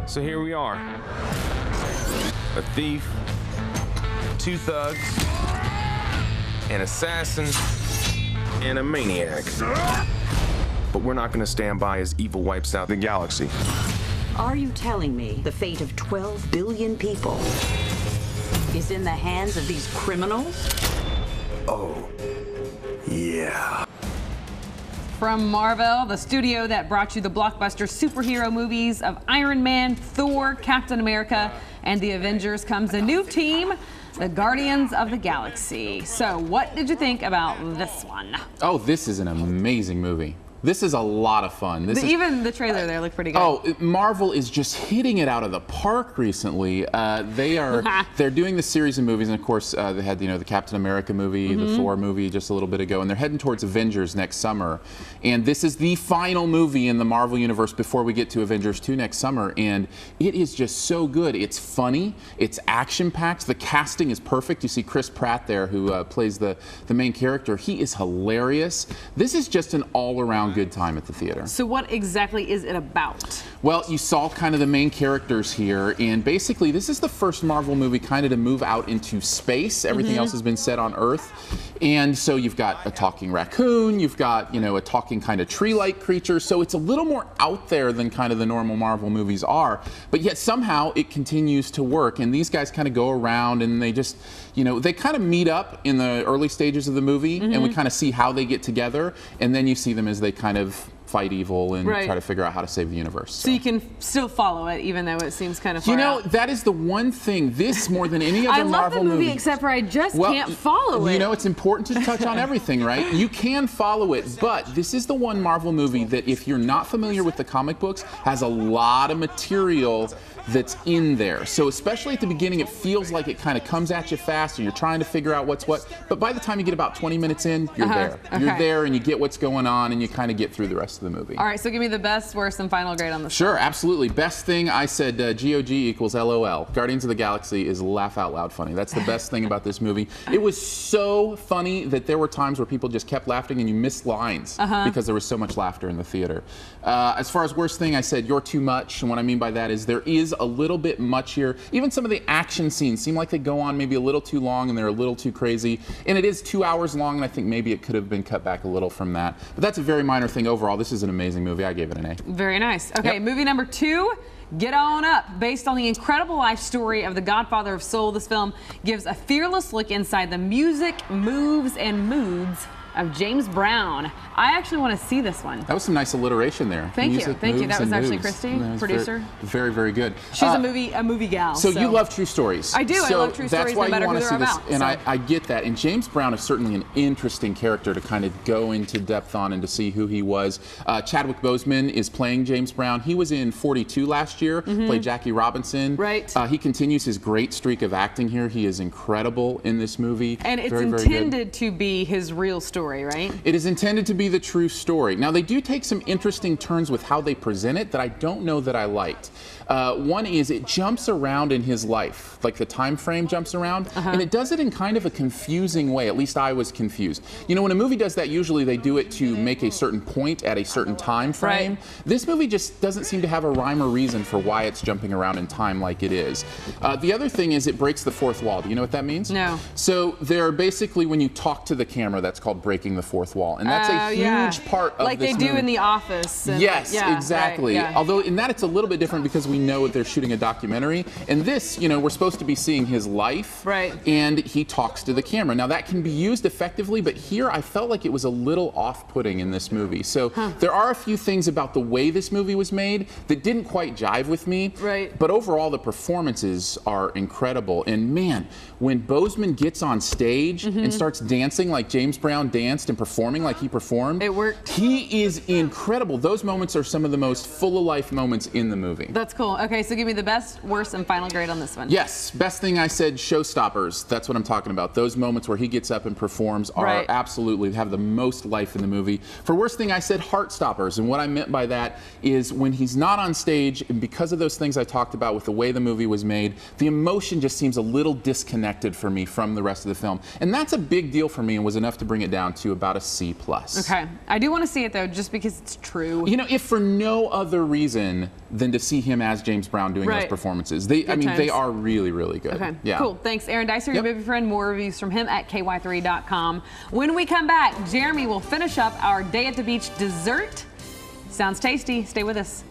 So here we are. A thief, two thugs, an assassin, and a maniac. But we're not gonna stand by as evil wipes out the galaxy. Are you telling me the fate of 12 billion people is in the hands of these criminals? Oh, yeah. From Marvel, the studio that brought you the blockbuster superhero movies of Iron Man, Thor, Captain America, and the Avengers, comes a new team, the Guardians of the Galaxy. So what did you think about this one? Oh, this is an amazing movie. This is a lot of fun. Even the trailer there looked pretty good. Oh, Marvel is just hitting it out of the park recently. They're doing this series of movies, and of course they had the Captain America movie, the Thor movie just a little bit ago, and they're heading towards Avengers next summer. And this is the final movie in the Marvel universe before we get to Avengers 2 next summer, and it is just so good. It's funny, it's action-packed, the casting is perfect. You see Chris Pratt there, who plays the main character. He is hilarious. This is just an all-around good time at the theater. So what exactly is it about? Well, you saw kind of the main characters here, and basically this is the first Marvel movie kind of to move out into space. Everything else has been set on Earth. And so you've got a talking raccoon, you've got, a talking kind of tree-like creature, so it's a little more out there than kind of the normal Marvel movies are, but yet somehow it continues to work, and these guys kind of go around and they just, they kind of meet up in the early stages of the movie, and we kind of see how they get together, and then you see them as they kind of fight evil and try to figure out how to save the universe. So you can still follow it, even though it seems kind of far out. That is the one thing, this more than any other Marvel movie. I love the movie, except for I just can't follow it. It's important to touch on everything, right? You can follow it, but this is the one Marvel movie that, if you're not familiar with the comic books, has a lot of material that's in there. So especially at the beginning, it feels like it kind of comes at you fast and you're trying to figure out what's what. But by the time you get about 20 minutes in, you're there. Okay. You're there and you get what's going on and you kind of get through the rest of the movie. All right, so give me the best, worst, and final grade on this. Sure, absolutely. Best thing, I said GOG equals LOL. Guardians of the Galaxy is laugh out loud funny. That's the best thing about this movie. It was so funny that there were times where people just kept laughing and you missed lines because there was so much laughter in the theater. As far as worst thing, I said you're too much. And what I mean by that is there is a little bit much here. Even some of the action scenes seem like they go on maybe a little too long and they're a little too crazy. And it is 2 hours long, and I think maybe it could have been cut back a little from that. But that's a very minor thing overall. This is an amazing movie. I gave it an A. Very nice. Okay, movie number 2. Get On Up. Based on the incredible life story of the Godfather of Soul, this film gives a fearless look inside the music, moves, and moods of James Brown. I actually want to see this one. That was some nice alliteration there. Thank you. That was actually Christy, producer. Very, very good. She's a movie gal. So you love true stories. I do. I love true stories, no matter who they're about. And I get that. And James Brown is certainly an interesting character to kind of go into depth on and to see who he was. Chadwick Boseman is playing James Brown. He was in 42 last year, played Jackie Robinson. Right. He continues his great streak of acting here. He is incredible in this movie. And it's intended to be his real story, right? It is intended to be the true story. Now, they do take some interesting turns with how they present it that I don't know that I liked. One is it jumps around in his life, like the time frame jumps around, and it does it in kind of a confusing way. At least I was confused. When a movie does that, usually they do it to make a certain point at a certain time frame. Right. This movie just doesn't seem to have a rhyme or reason for why it's jumping around in time like it is. The other thing is it breaks the fourth wall. Do you know what that means? No. So they're basically, when you talk to the camera, that's called breaking the fourth wall, and that's a huge part of like this they do movie. In The Office. And yes, exactly. Right, although in that it's a little bit different because we know that they're shooting a documentary. And this, we're supposed to be seeing his life. Right. And he talks to the camera. Now that can be used effectively, but here I felt like it was a little off-putting in this movie. So there are a few things about the way this movie was made that didn't quite jive with me. Right. But overall, the performances are incredible. And man, when Boseman gets on stage and starts dancing like James Brown danced and performing like he performed, it worked. He is incredible. Those moments are some of the most full-of-life moments in the movie. That's cool. Okay, so give me the best, worst, and final grade on this one. Yes, best thing I said, showstoppers. That's what I'm talking about. Those moments where he gets up and performs are absolutely have the most life in the movie. For worst thing I said, heartstoppers. And what I meant by that is when he's not on stage, and because of those things I talked about with the way the movie was made, the emotion just seems a little disconnected for me from the rest of the film. And that's a big deal for me and was enough to bring it down down to about a C+. Okay. I do want to see it, though, just because it's true. You know, if for no other reason than to see him as James Brown doing those performances. I mean, they are really, really good. Okay, yeah. cool. Thanks, Aaron Dicer, your movie friend. More reviews from him at ky3.com. When we come back, Jeremy will finish up our Day at the Beach dessert. Sounds tasty. Stay with us.